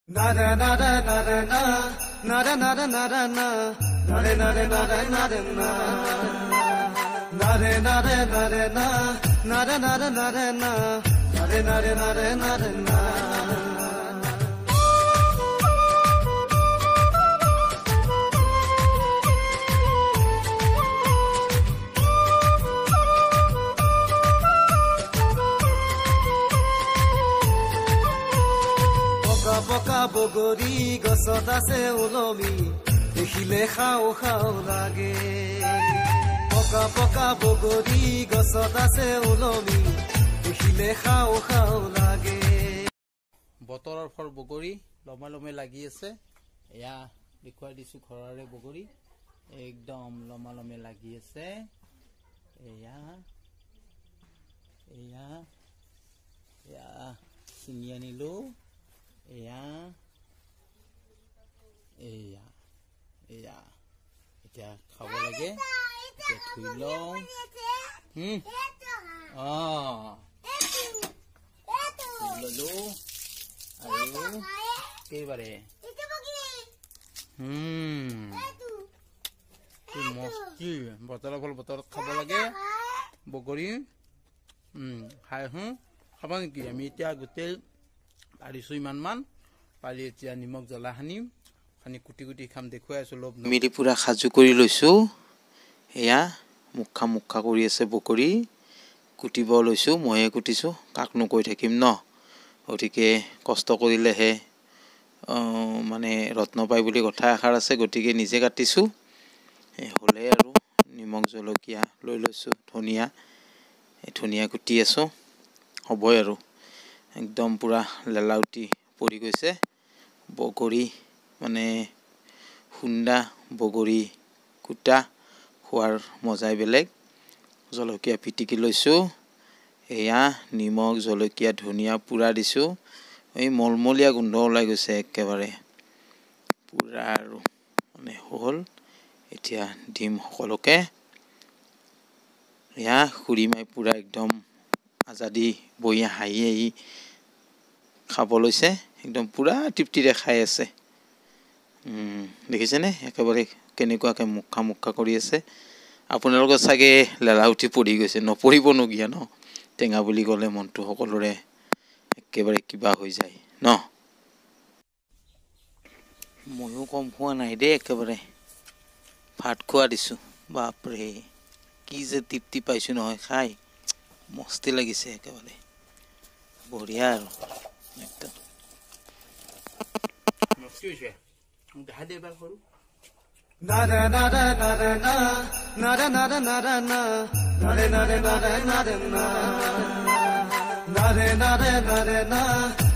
Nada nada nada na, nada nada nada na, nada nada nada nada na, nada nada nada na, nada nada nada na, nada nada nada nada na. Poka bogori gosot ase ulomi dekhile khao khao lage poka bogori gosot ase ulomi dekhile khao khao lage বতৰৰ ফল বগৰী লমালমে লাগি আছে এয়া দেখুৱাই দিছো ঘৰৰে বগৰী একদম লমালমে লাগি আছে এয়া এয়া এয়া চিনি আনিলো এয়া এয়া এয়া এতিয়া খাব লাগে এতিয়া ধুই লওঁ ললো আৰু কেইবাৰে মস্তি বতৰৰ ফল বতৰত খাব লাগে বগৰী খাই খাবা নেকি আমি এতিয়া গোটেই পাৰিছো ইমানমান পাৰি এতিয়া নিমখ জ্বলা সানিম সানি কুটি কুটি খাম দেখুৱাই আছো লব মিৰি পুৰা খাজু কৰি লৈছো এয়া মুখা কৰি আছে বগৰী কুটিব লৈছো ময়ে কুটিছো কাকনো কৈ থাকিম ন গতিকে কষ্ট কৰিলেহে মানে ৰত্ন পাই বুলি কথা এষাৰ আছে গতিকে নিজে কাটিছো হলে আৰু নিমখ জলকীয়া লৈ লৈছো ধনিয়া কুটি আছো হ'বই আৰু একদম পুৰা লেলাউটি পৰি গৈছে বগৰী মানে খুন্দা বগৰী কুটা খোৱাৰ মজাই বেলেগ জলকীয়া পিটিকি লৈছো এয়া নিমখ জলকীয়া ধনিয়া পুৰা দিছো এই মলমলীয়া গোন্ধ ওলাই গৈছে একেবাৰে পুৰা আৰু মানে হ'ল এতিয়া ডিম সকলোকে এয়া খুৰি মাই পুৰা একদম আজাদি বইয়া হাঁহি খাব লৈছে একদম পুৰা তৃপ্তিৰে খাই আছে দেখিছেনে একেবাৰে কেনেকুৱাকে মুখা কৰি আছে আপোনালোকৰ চাগে লেলা উঠি পৰি গৈছে নপৰিব নগিয়া ন টেঙা বুলি ক'লে মনটো সকলোৰে একেবাৰে কিবা হৈ যায় ন ময়ো কম খোৱা নাই দেই একেবাৰে ভাত খোৱা দিছো বাপৰে কি যে তৃপ্তি পাইছো নহয় খাই মস্তি লাগিছে একেবাৰে বঢ়িয়া আৰু একদম মস্তি হৈছে দেখা দে এবাৰ কৰো Nada nada nada na, nada nada nada na, nada nada nada nada na, nada nada nada na.